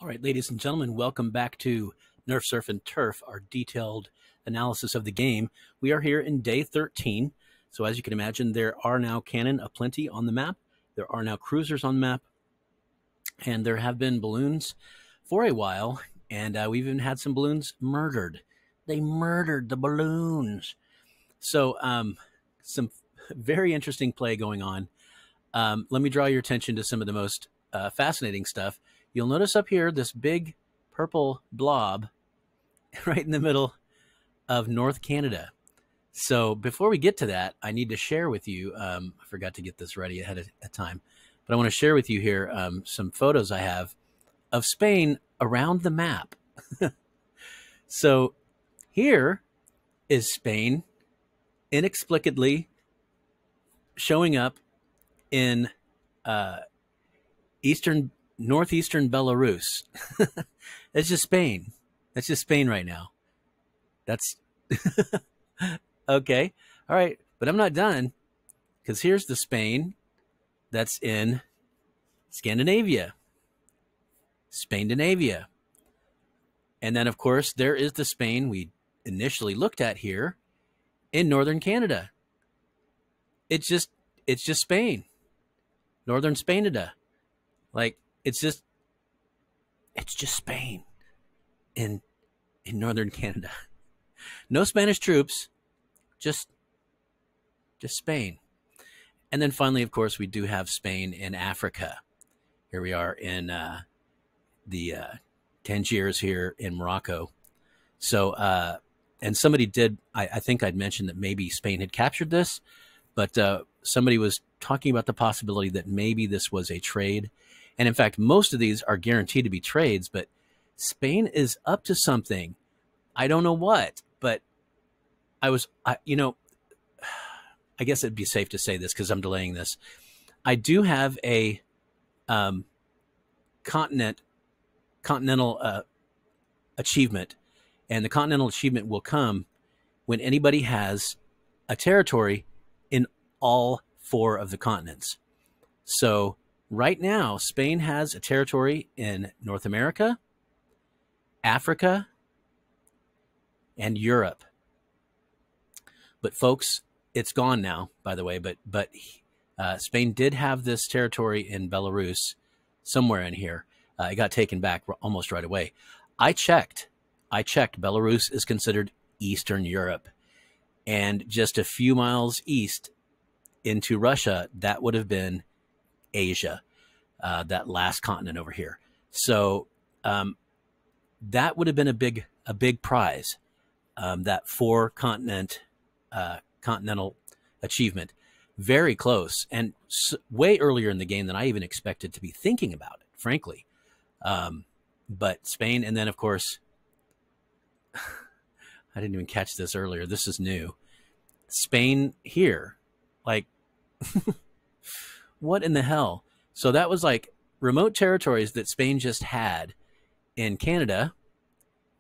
All right, ladies and gentlemen, welcome back to Nerf, Surf, and Turf, our detailed analysis of the game. We are here in day 13. So as you can imagine, there are now cannon aplenty on the map. There are now cruisers on the map. And there have been balloons for a while. And we've even had some balloons murdered. They murdered the balloons. So some very interesting play going on. Let me draw your attention to some of the most fascinating stuff. You'll notice up here this big purple blob right in the middle of North Canada. So before we get to that, I need to share with you, I forgot to get this ready ahead of time, but I want to share with you here some photos I have of Spain around the map. So here is Spain inexplicably showing up in northeastern Belarus. That's just Spain. That's just Spain right now. That's okay. All right. But I'm not done, because here's the Spain that's in Scandinavia. Spain-Danavia. And then, of course, there is the Spain we initially looked at here in northern Canada. It's just Spain. Northern Spainada. Like, it's just Spain in northern Canada. No Spanish troops, just Spain. And then finally, of course, we do have Spain in Africa. Here we are in the Tangiers here in Morocco. So, and somebody did, I think I'd mentioned that maybe Spain had captured this, but somebody was talking about the possibility that maybe this was a trade. And in fact, most of these are guaranteed to be trades, but Spain is up to something. I don't know what, but I guess it'd be safe to say this because I'm delaying this. I do have a continental achievement, and the continental achievement will come when anybody has a territory in all 4 of the continents. So right now, Spain has a territory in North America, Africa, and Europe. But folks, it's gone now, by the way. But Spain did have this territory in Belarus, somewhere in here. It got taken back almost right away. I checked. Belarus is considered Eastern Europe. And just a few miles east into Russia, that would have been Asia, that last continent over here. So that would have been a big prize, that 4-continent continental achievement. Very close, and way earlier in the game than I even expected to be thinking about it, frankly. But Spain, and then of course, I didn't even catch this earlier. This is new. Spain here, like, what in the hell? So that was like remote territories that Spain just had in Canada,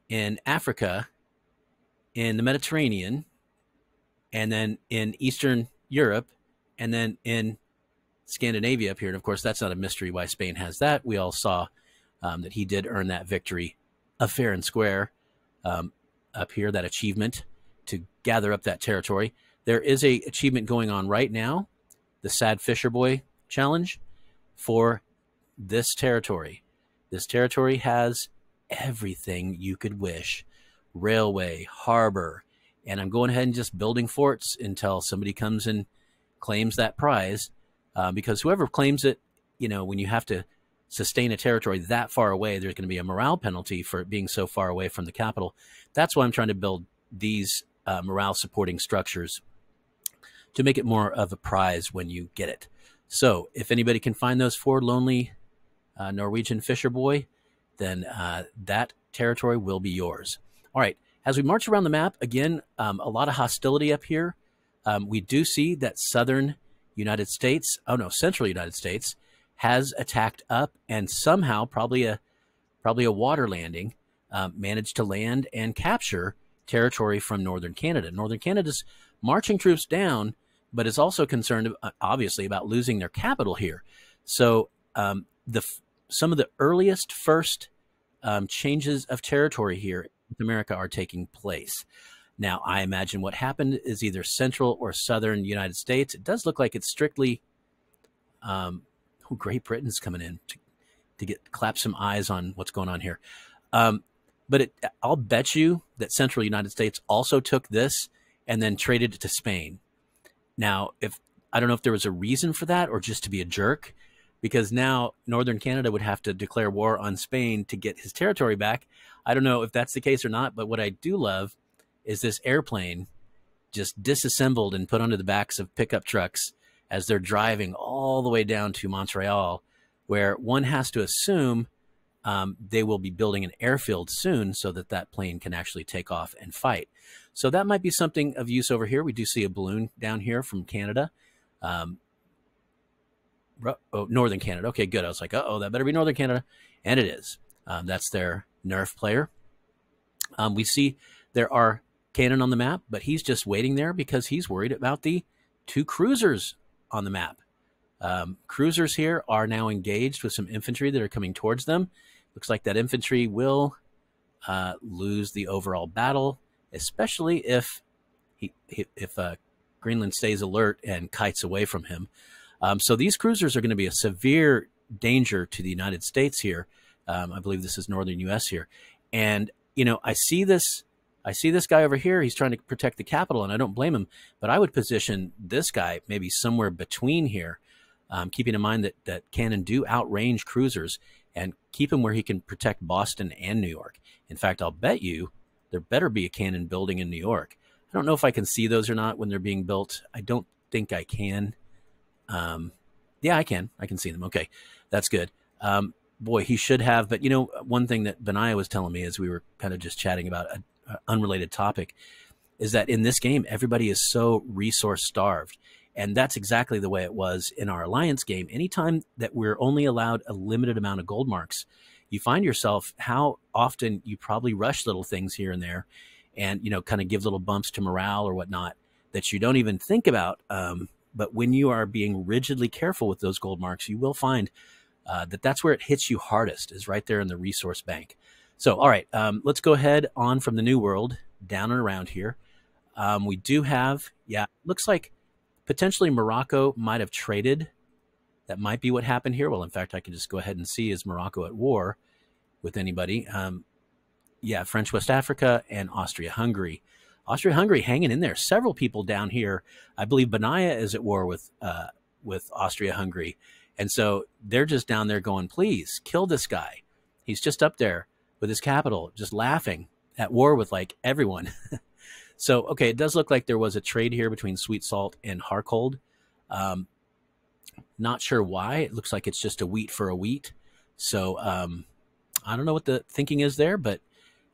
in Africa, in the Mediterranean, and then in Eastern Europe, and then in Scandinavia up here. And of course, that's not a mystery why Spain has that. We all saw that he did earn that victory fair and square up here, that achievement to gather up that territory. There is a achievement going on right now, the Sad Fisher Boy Challenge, for this territory. This territory has everything you could wish. Railway, harbor, and I'm going ahead and just building forts until somebody comes and claims that prize, because whoever claims it, when you have to sustain a territory that far away, there's going to be a morale penalty for it being so far away from the capital. That's why I'm trying to build these morale supporting structures to make it more of a prize when you get it. So if anybody can find those 4 lonely Norwegian fisher boy, then that territory will be yours. All right, as we march around the map, again, a lot of hostility up here. We do see that central United States has attacked up, and somehow, probably a water landing, managed to land and capture territory from northern Canada. Northern Canada's marching troops down, but is also concerned, obviously, about losing their capital here. So some of the earliest first changes of territory here in North America are taking place. Now, I imagine what happened is either central or southern United States. It does look like it's strictly, Great Britain's coming in to clap some eyes on what's going on here. But I'll bet you that central United States also took this and then traded it to Spain. Now, I don't know if there was a reason for that or just to be a jerk, because now northern Canada would have to declare war on Spain to get his territory back. I don't know if that's the case or not, but what I do love is this airplane just disassembled and put onto the backs of pickup trucks as they're driving all the way down to Montreal, where one has to assume they will be building an airfield soon so that that plane can actually take off and fight. So that might be something of use over here. We do see a balloon down here from Canada. Northern Canada. Okay, good. I was like, uh-oh, that better be Northern Canada. And it is. That's their Nerf player. We see there are cannon on the map, but he's just waiting there because he's worried about the 2 cruisers on the map. Cruisers here are now engaged with some infantry that are coming towards them. Looks like that infantry will lose the overall battle, especially if Greenland stays alert and kites away from him. So these cruisers are going to be a severe danger to the United States here. I believe this is northern U.S. here. And, you know, I see this guy over here. He's trying to protect the capital, and I don't blame him. But I would position this guy maybe somewhere between here, keeping in mind that cannon do outrange cruisers, and keep him where he can protect Boston and New York. In fact, I'll bet you there better be a cannon building in New York. I don't know if I can see those or not when they're being built. I don't think I can. Yeah, I can. I can see them. Okay, that's good. Boy, he should have. But, you know, one thing that Benaiah was telling me as we were kind of just chatting about an unrelated topic is that in this game, everybody is so resource starved. And that's exactly the way it was in our Alliance game. Anytime that we're only allowed a limited amount of gold marks, you find yourself how often you probably rush little things here and there and, you know, kind of give little bumps to morale or whatnot that you don't even think about. But when you are being rigidly careful with those gold marks, you will find that's where it hits you hardest, is right there in the resource bank. So, all right, let's go ahead on from the New World down and around here. We do have, looks like potentially Morocco might have traded. That might be what happened here. Well, in fact, I can just go ahead and see, is Morocco at war with anybody? French West Africa and Austria-Hungary. Austria-Hungary hanging in there. Several people down here. I believe Benaiah is at war with Austria-Hungary. And so they're just down there going, please, kill this guy. He's just up there with his capital, just laughing, at war with, like, everyone. So, okay, it does look like there was a trade here between Sweet Salt and Harcold. Not sure why. It looks like it's just a wheat for a wheat. So I don't know what the thinking is there, but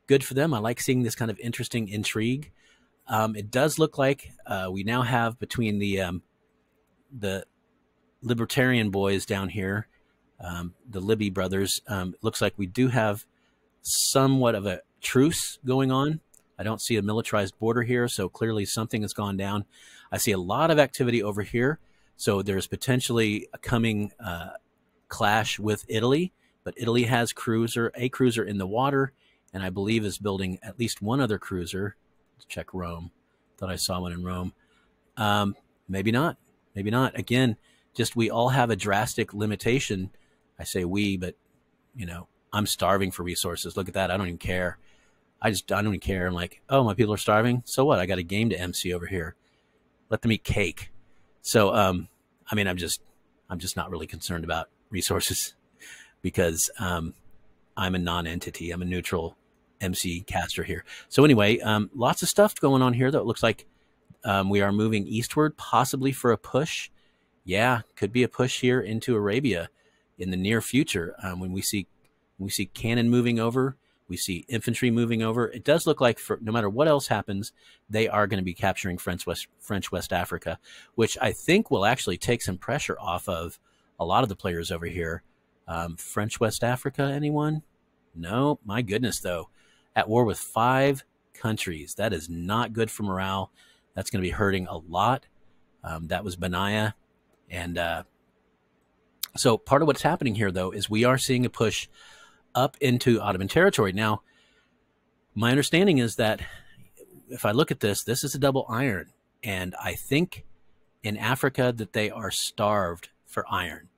good for them. I like seeing this kind of interesting intrigue. It does look like we now have between the libertarian boys down here, the Libby brothers, looks like we do have somewhat of a truce going on. I don't see a militarized border here, so clearly something has gone down. I see a lot of activity over here, so there's potentially a coming clash with Italy, but Italy has a cruiser in the water, and I believe is building at least one other cruiser. Let's check Rome. Thought I saw one in Rome. Maybe not. Maybe not. Again, just we all have a drastic limitation. I say we, but, you know, I'm starving for resources. Look at that. I don't even care. I don't even care. I'm like, oh, my people are starving. So what? I got a game to MC over here. Let them eat cake. So, I mean, I'm just not really concerned about resources because I'm a non-entity. I'm a neutral MC caster here. So anyway, lots of stuff going on here, though. It looks like we are moving eastward, possibly for a push. Yeah, could be a push here into Arabia in the near future. When we see cannon moving over, we see infantry moving over. It does look like no matter what else happens, they are going to be capturing French West Africa, which I think will actually take some pressure off of a lot of the players over here. French West Africa, anyone? No, my goodness, though. At war with 5 countries. That is not good for morale. That's going to be hurting a lot. That was Benaiah. And so part of what's happening here, though, is we are seeing a push up into Ottoman territory. Now, my understanding is that if I look at this, this is a double iron. And I think in Africa that they are starved for iron.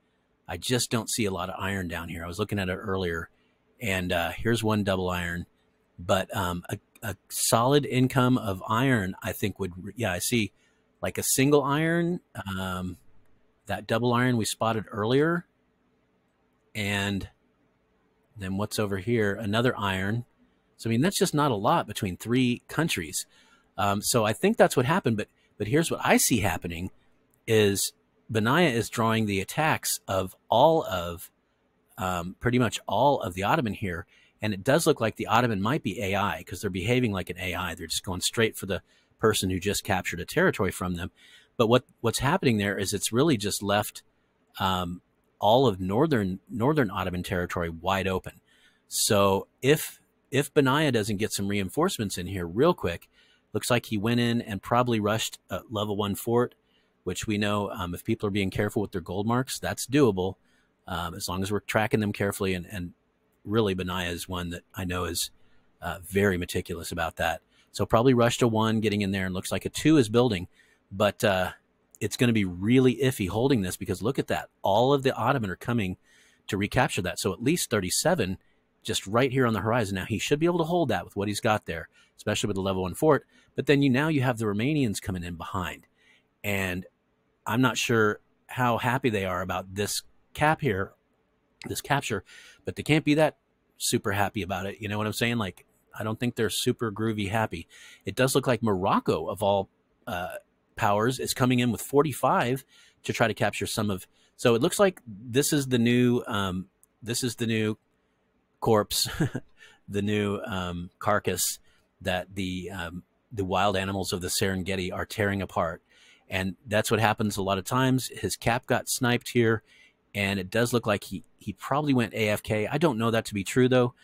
I just don't see a lot of iron down here. I was looking at it earlier, and here's one double iron. But a solid income of iron, I think would, yeah, I see like a single iron, that double iron we spotted earlier. And then what's over here? Another iron. So, I mean, that's just not a lot between three countries. So I think that's what happened. But here's what I see happening is Benaya is drawing the attacks of all of, pretty much all of the Ottoman here. And it does look like the Ottoman might be AI because they're behaving like an AI. They're just going straight for the person who just captured a territory from them. But what's happening there is it's really just left all of northern Ottoman territory wide open. So if Benaya doesn't get some reinforcements in here real quick, looks like he went in and probably rushed a level 1 fort, which we know if people are being careful with their gold marks, that's doable as long as we're tracking them carefully. And really, Benaya is one that I know is very meticulous about that. So probably rushed a 1 getting in there, and looks like a 2 is building. But it's going to be really iffy holding this because look at that. All of the Ottoman are coming to recapture that. So at least 37 just right here on the horizon. Now, he should be able to hold that with what he's got there, especially with the level 1 fort. But then now you have the Romanians coming in behind. And I'm not sure how happy they are about this cap here, this capture, but they can't be that super happy about it. You know what I'm saying? Like, I don't think they're super groovy happy. It does look like Morocco, of all powers, is coming in with 45 to try to capture some of. So it looks like this is the new corpse, the new carcass that the wild animals of the Serengeti are tearing apart. And that's what happens a lot of times. His cap got sniped here, and it does look like he probably went AFK. I don't know that to be true, though.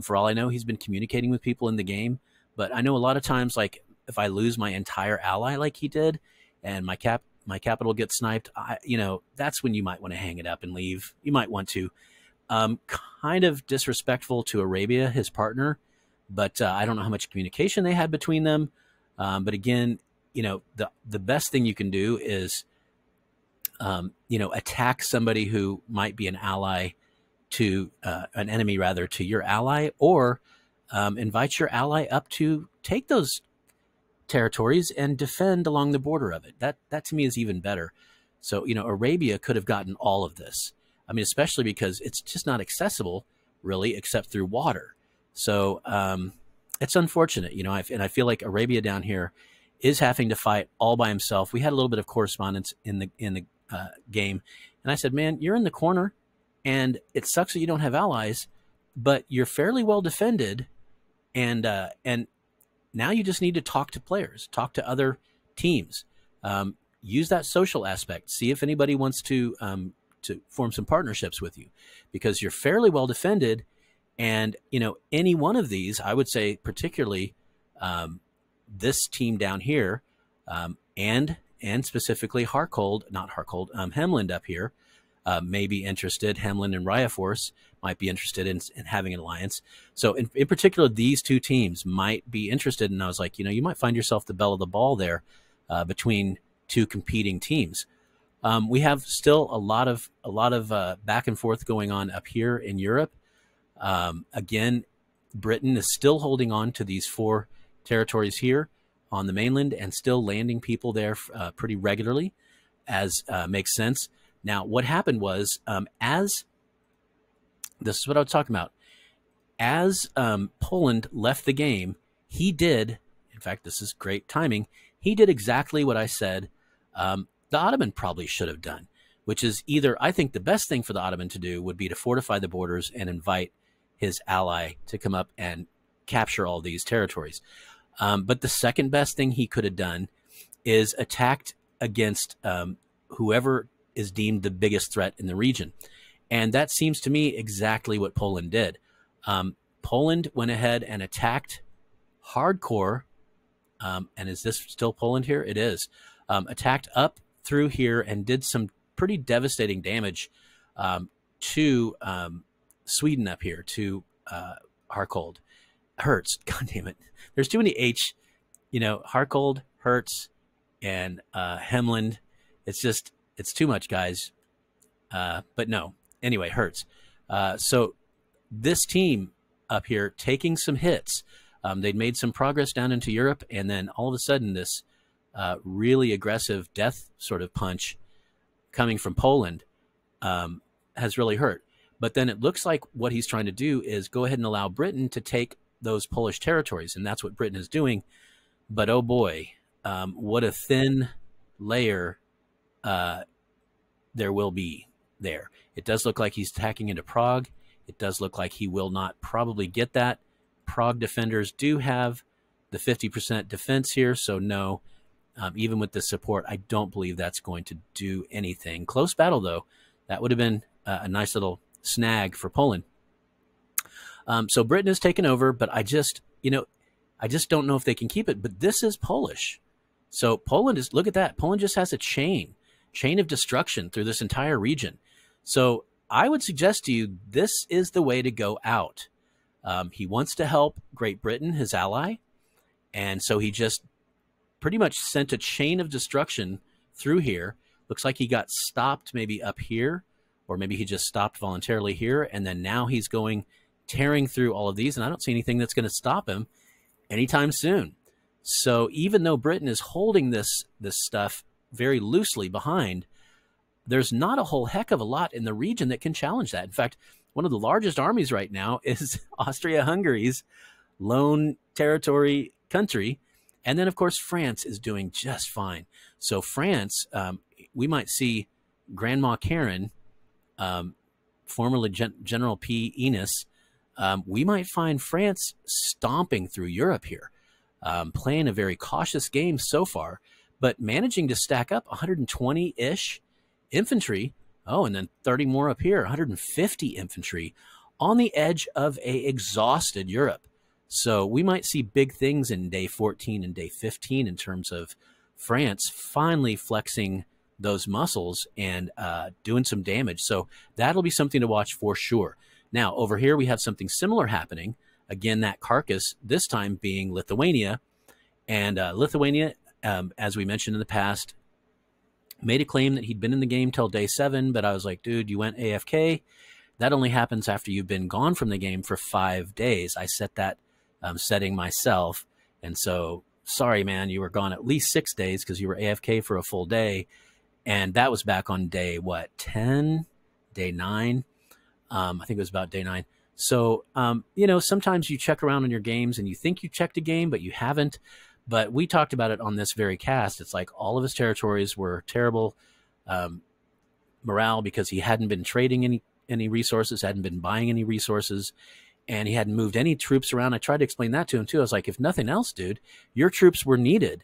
For all I know, he's been communicating with people in the game. But I know a lot of times, like, if I lose my entire ally like he did, and my capital gets sniped, that's when you might want to hang it up and leave. You might want to. Kind of disrespectful to Arabia, his partner, but I don't know how much communication they had between them. But again, the best thing you can do is, attack somebody who might be an ally to an enemy, rather, to your ally, or invite your ally up to take those territories and defend along the border of it. That to me is even better. So, Arabia could have gotten all of this. I mean, especially because it's just not accessible, really, except through water. So it's unfortunate, and I feel like Arabia down here is having to fight all by himself. We had a little bit of correspondence in the game, and I said, man, you're in the corner, and it sucks that you don't have allies, but you're fairly well defended, and now you just need to talk to players, talk to other teams, use that social aspect, see if anybody wants to form some partnerships with you, because you're fairly well defended. And, any one of these, I would say particularly this team down here and specifically Hemland up here may be interested. Hemland and Raya Force might be interested in having an alliance. So in particular, these two teams might be interested. And I was like, you might find yourself the belle of the ball there between two competing teams. We have still a lot of back and forth going on up here in Europe. Again, Britain is still holding on to these 4 territories here on the mainland and still landing people there pretty regularly, as makes sense. Now, what happened was, as this is what I was talking about, as Poland left the game, he did, in fact, this is great timing, he did exactly what I said the Ottoman probably should have done, which is either, I think the best thing for the Ottoman to do would be to fortify the borders and invite his ally to come up and capture all these territories. But the second best thing he could have done is attacked against whoever is deemed the biggest threat in the region. And that seems to me exactly what Poland did. Poland went ahead and attacked hardcore. And is this still Poland here? It is. Attacked up through here and did some pretty devastating damage to Sweden up here to Harkold. Hertz. God damn it. There's too many H. Harkold, Hertz, and Hemland. It's too much, guys. But no. Anyway, Hertz. So this team up here taking some hits. They'd made some progress down into Europe, and then all of a sudden this really aggressive death sort of punch coming from Poland has really hurt. But then it looks like what he's trying to do is go ahead and allow Britain to take those Polish territories, and that's what Britain is doing. But oh boy, what a thin layer there will be there. It does look like he's attacking into Prague. It does look like he will not probably get that. Prague defenders do have the 50% defense here, so no, even with this support, I don't believe that's going to do anything. Close battle, though. That would have been a nice little snag for Poland. So Britain has taken over, but I just don't know if they can keep it. But this is Polish. So Poland is, look at that. Poland just has a chain of destruction through this entire region. So I would suggest to you, this is the way to go out. He wants to help Great Britain, his ally. And so he just pretty much sent a chain of destruction through here. Looks like he got stopped maybe up here, or maybe he just stopped voluntarily here. And then now he's tearing through all of these. And I don't see anything that's going to stop him anytime soon. So even though Britain is holding this stuff very loosely behind, there's not a whole heck of a lot in the region that can challenge that. In fact, one of the largest armies right now is Austria-Hungary's lone territory country. And then, of course, France is doing just fine. So France, we might see Grandma Karen, formerly General P. Enos, we might find France stomping through Europe here, playing a very cautious game so far, but managing to stack up 120-ish infantry. Oh, and then 30 more up here, 150 infantry on the edge of a exhausted Europe. So we might see big things in day 14 and day 15 in terms of France finally flexing those muscles and doing some damage. So that'll be something to watch for sure. Now, over here, we have something similar happening. Again, that carcass, this time being Lithuania. And Lithuania, as we mentioned in the past, made a claim that he'd been in the game till day 7, but I was like, dude, you went AFK. That only happens after you've been gone from the game for 5 days. I set that setting myself. And so, sorry, man, you were gone at least 6 days because you were AFK for a full day. And that was back on day, what, 10? Day 9? I think it was about day 9. So, sometimes you check around on your games and you think you checked a game, but you haven't. But we talked about it on this very cast. It's like all of his territories were terrible morale because he hadn't been trading any resources, hadn't been buying any resources, and he hadn't moved any troops around. I tried to explain that to him too. I was like, if nothing else, dude, your troops were needed.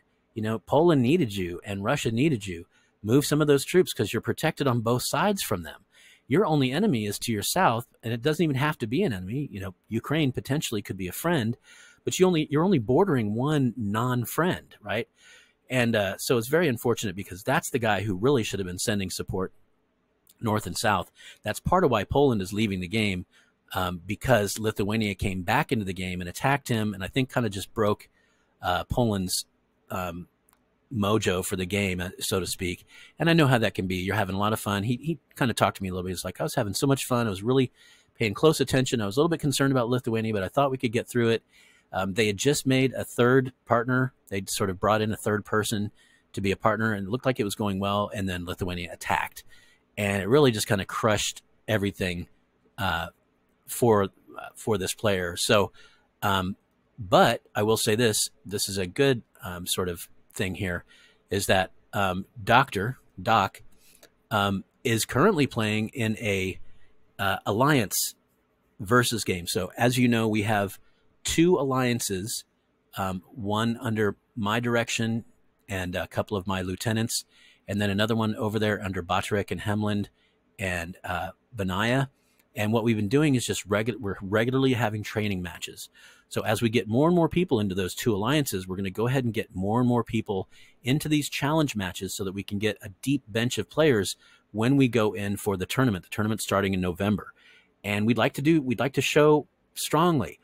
Poland needed you and Russia needed you. Move some of those troops because you're protected on both sides from them. Your only enemy is to your south, and it doesn't even have to be an enemy. Ukraine potentially could be a friend, but you're only bordering one non-friend, right? And so it's very unfortunate because that's the guy who really should have been sending support north and south. That's part of why Poland is leaving the game, because Lithuania came back into the game and attacked him, and I think kind of just broke Poland's mojo for the game, so to speak. And I know how that can be. You're having a lot of fun. He kind of talked to me a little bit. He's like, I was having so much fun. I was really paying close attention. I was a little bit concerned about Lithuania, but I thought we could get through it. They had just made a third partner. They'd sort of brought in a third person to be a partner, and it looked like it was going well. And then Lithuania attacked, and it really just kind of crushed everything for this player. So, but I will say this is a good sort of thing here, is that Doc is currently playing in a alliance versus game. So as you know, we have 2 alliances, one under my direction and a couple of my lieutenants, and then another one over there under Batarek and Hemland and Benaya. And what we've been doing is just we're regularly having training matches. So as we get more and more people into those 2 alliances, we're going to go ahead and get more and more people into these challenge matches so that we can get a deep bench of players when we go in for the tournament. The tournament's starting in November. and we'd like to show strongly.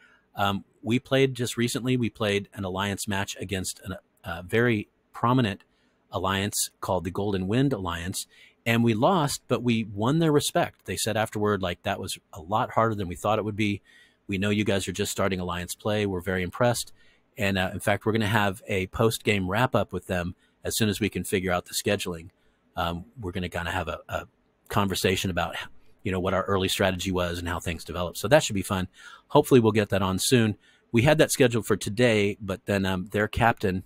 We played just recently. We played an alliance match against a very prominent alliance called the Golden Wind Alliance, and we lost, but we won their respect. They said afterward, like, that was a lot harder than we thought it would be. We know you guys are just starting alliance play. We're very impressed, and in fact, we're going to have a post-game wrap-up with them as soon as we can figure out the scheduling. We're going to kind of have a conversation about what our early strategy was and how things developed. So that should be fun. Hopefully we'll get that on soon. We had that scheduled for today, but then their captain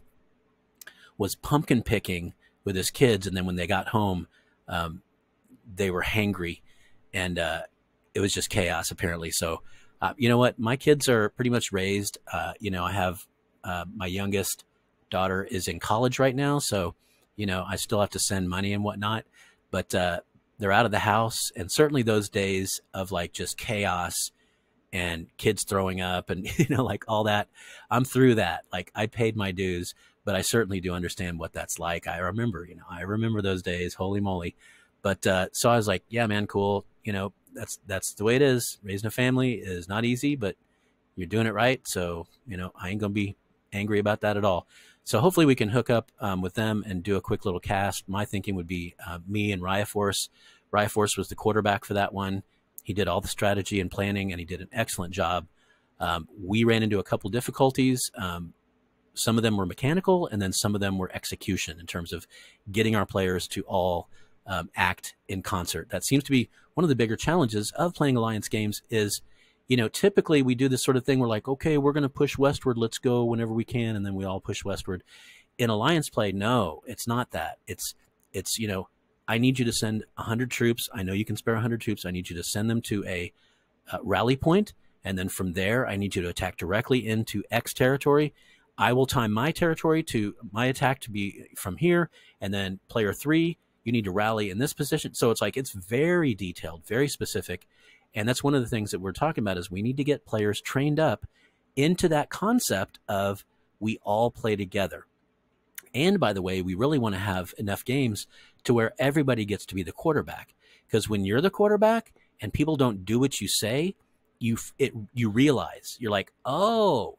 was pumpkin picking with his kids, and then when they got home, they were hangry, and it was just chaos apparently. So you know what? My kids are pretty much raised. I have my youngest daughter is in college right now, so I still have to send money and whatnot, but they're out of the house, and certainly those days of like just chaos and kids throwing up and like all that, I'm through that. Like, I paid my dues, but I certainly do understand what that's like. I remember those days, holy moly. But so I was like, yeah, man, cool. That's the way it is. Raising a family is not easy, but you're doing it right. So I ain't gonna be angry about that at all. So hopefully we can hook up with them and do a quick little cast. My thinking would be me and Raya Force. Raya Force was the quarterback for that one. He did all the strategy and planning, and he did an excellent job. We ran into a couple difficulties. Some of them were mechanical, and then some of them were execution in terms of getting our players to all act in concert. That seems to be one of the bigger challenges of playing Alliance games is, typically we do this sort of thing. We're like, okay, we're going to push westward. Let's go whenever we can. And then we all push westward. In Alliance play, no, it's not that. It's I need you to send 100 troops. I know you can spare 100 troops. I need you to send them to a rally point. And then from there, I need you to attack directly into X territory. I will time my territory to my attack to be from here. And then player 3, you need to rally in this position. So it's like, it's very detailed, very specific. And that's one of the things that we're talking about is we need to get players trained up into that concept of we all play together. And by the way, we really want to have enough games to where everybody gets to be the quarterback. Because when you're the quarterback and people don't do what you say, you realize, you're like, oh,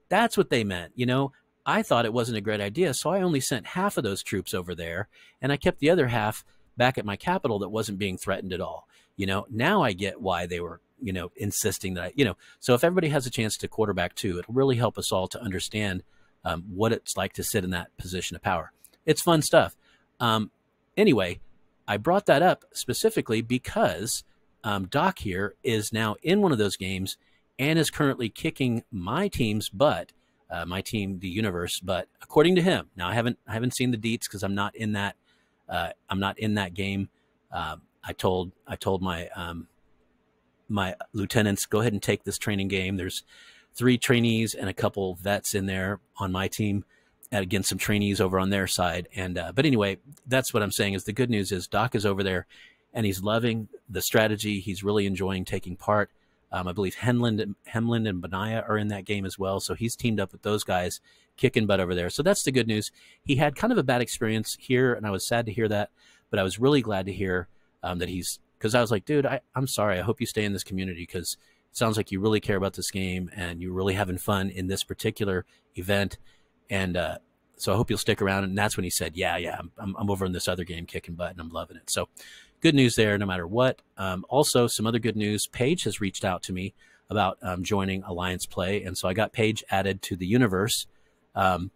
that's what they meant. I thought it wasn't a great idea, so I only sent half of those troops over there, and I kept the other half back at my capital that wasn't being threatened at all. Now I get why they were, insisting that, so if everybody has a chance to quarterback too, it'll really help us all to understand what it's like to sit in that position of power. It's fun stuff. Anyway, I brought that up specifically because Doc here is now in one of those games and is currently kicking my team's butt, my team, the Universe. But according to him, now I haven't seen the deets because I'm not in that. I'm not in that game. I told my my lieutenants, go ahead and take this training game. There's 3 trainees and a couple vets in there on my team, against some trainees over on their side. And but anyway, that's what I'm saying is the good news is Doc is over there and he's loving the strategy. He's really enjoying taking part. I believe Hemland and Benaya are in that game as well. So he's teamed up with those guys, kicking butt over there. So that's the good news. He had kind of a bad experience here, and I was sad to hear that. But I was really glad to hear that because I was like, dude, I'm sorry. I hope you stay in this community because it sounds like you really care about this game and you're really having fun in this particular event. And so I hope you'll stick around. And that's when he said, yeah, I'm over in this other game kicking butt and I'm loving it. So good news there no matter what. Also, some other good news. Paige has reached out to me about joining Alliance Play. And so I got Paige added to the Universe. And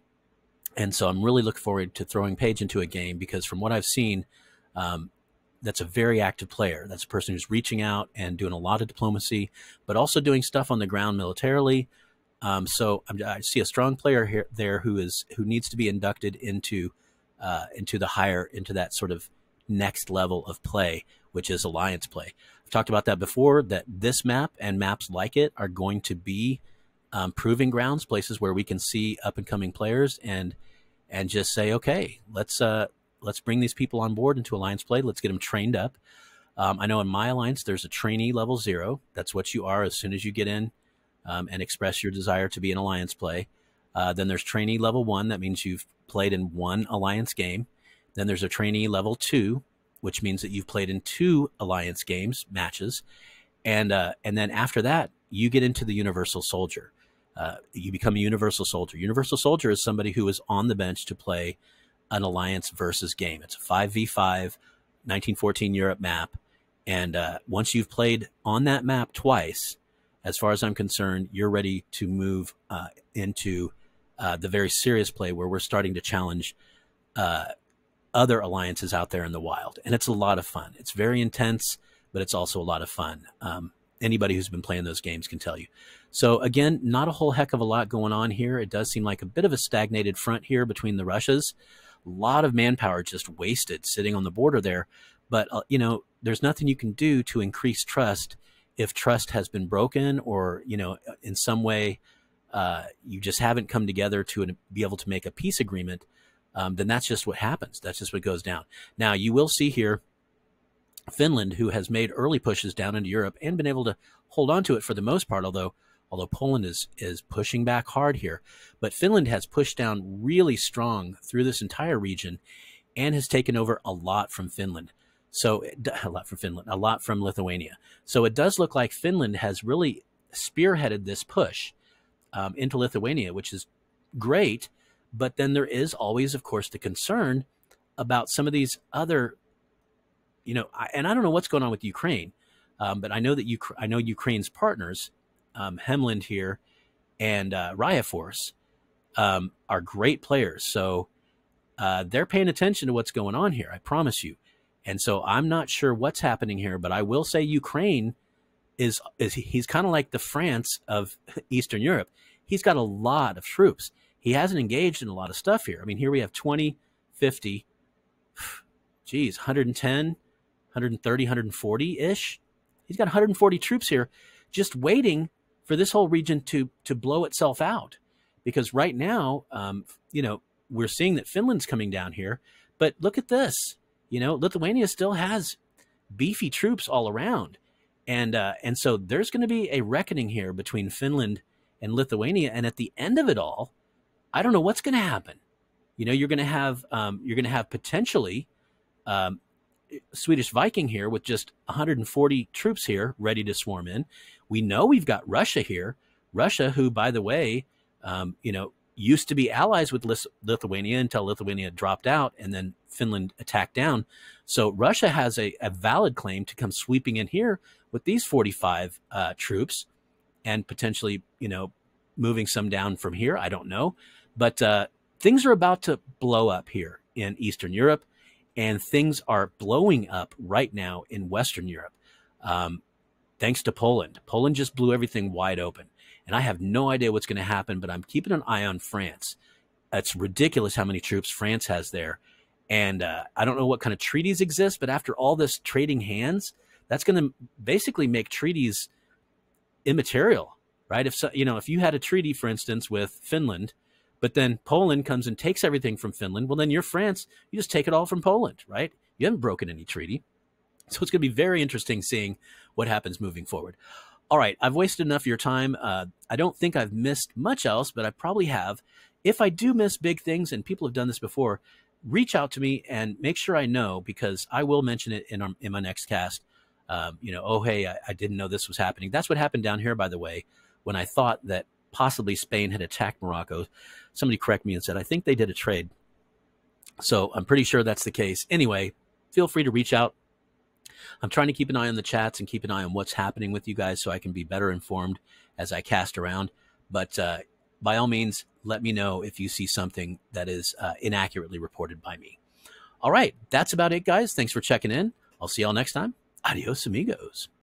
so I'm really looking forward to throwing Paige into a game because from what I've seen, that's a very active player. That's a person who's reaching out and doing a lot of diplomacy, but also doing stuff on the ground militarily. So I see a strong player there who needs to be inducted into that sort of next level of play, which is Alliance Play. I've talked about that before, that this map and maps like it are going to be proving grounds, places where we can see up and coming players and just say, okay, let's bring these people on board into Alliance Play. Let's get them trained up. I know in my alliance, there's a trainee level 0. That's what you are as soon as you get in and express your desire to be in Alliance Play. Then there's trainee level 1. That means you've played in 1 Alliance game. Then there's a trainee level 2, which means that you've played in 2 Alliance games, matches. And then after that, you get into the universal soldier. You become a universal soldier. Universal soldier is somebody who is on the bench to play an alliance versus game. It's a 5v5 1914 Europe map. And once you've played on that map twice, as far as I'm concerned, you're ready to move into the very serious play where we're starting to challenge other alliances out there in the wild. And it's a lot of fun. It's very intense, but it's also a lot of fun. Anybody who's been playing those games can tell you. So again, not a whole heck of a lot going on here. It does seem like a bit of a stagnated front here between the Russias. A lot of manpower just wasted sitting on the border there. But, you know, there's nothing you can do to increase trust if trust has been broken or, you know, in some way you just haven't come together to be able to make a peace agreement. Then that's just what happens. That's just what goes down. Now, you will see here Finland, who has made early pushes down into Europe and been able to hold on to it for the most part, although Poland is pushing back hard here. But Finland has pushed down really strong through this entire region and has taken over a lot from Finland. So a lot from Lithuania. So it does look like Finland has really spearheaded this push into Lithuania, which is great. But then there is always, of course, the concern about some of these other, you know, and I don't know what's going on with Ukraine, but I know that I know Ukraine's partners, Hemland here and Raya Force, are great players. So they're paying attention to what's going on here, I promise you. And so I'm not sure what's happening here, but I will say Ukraine he's kind of like the France of Eastern Europe. He's got a lot of troops. He hasn't engaged in a lot of stuff here. I mean, here we have 20, 50, geez, 110, 130, 140-ish. He's got 140 troops here just waiting for this whole region to blow itself out. Because right now, you know, we're seeing that Finland's coming down here. But look at this. You know, Lithuania still has beefy troops all around. And so there's going to be a reckoning here between Finland and Lithuania. And at the end of it all, I don't know what's going to happen. You know, you're going to have potentially Swedish Viking here with just 140 troops here ready to swarm in. We know we've got Russia here. Russia, who, by the way, you know, used to be allies with Lithuania until Lithuania dropped out and then Finland attacked down. So Russia has a valid claim to come sweeping in here with these 45 troops and potentially, you know, moving some down from here. I don't know. But things are about to blow up here in Eastern Europe, and things are blowing up right now in Western Europe, thanks to Poland. Poland just blew everything wide open. And I have no idea what's going to happen, but I'm keeping an eye on France. It's ridiculous how many troops France has there. And I don't know what kind of treaties exist, but after all this trading hands, that's going to basically make treaties immaterial, right? If so, you know, if you had a treaty, for instance, with Finland, but then Poland comes and takes everything from Finland, well, then you're France. You just take it all from Poland, right? You haven't broken any treaty. So it's going to be very interesting seeing what happens moving forward. All right, I've wasted enough of your time. I don't think I've missed much else, but I probably have. If I do miss big things, and people have done this before, reach out to me and make sure I know, because I will mention it in my next cast. You know, oh, hey, I didn't know this was happening. That's what happened down here, by the way, when I thought that possibly Spain had attacked Morocco. Somebody corrected me and said, I think they did a trade. So I'm pretty sure that's the case. Anyway, feel free to reach out. I'm trying to keep an eye on the chats and keep an eye on what's happening with you guys so I can be better informed as I cast around. But by all means, let me know if you see something that is inaccurately reported by me. All right, that's about it, guys. Thanks for checking in. I'll see y'all next time. Adios, amigos.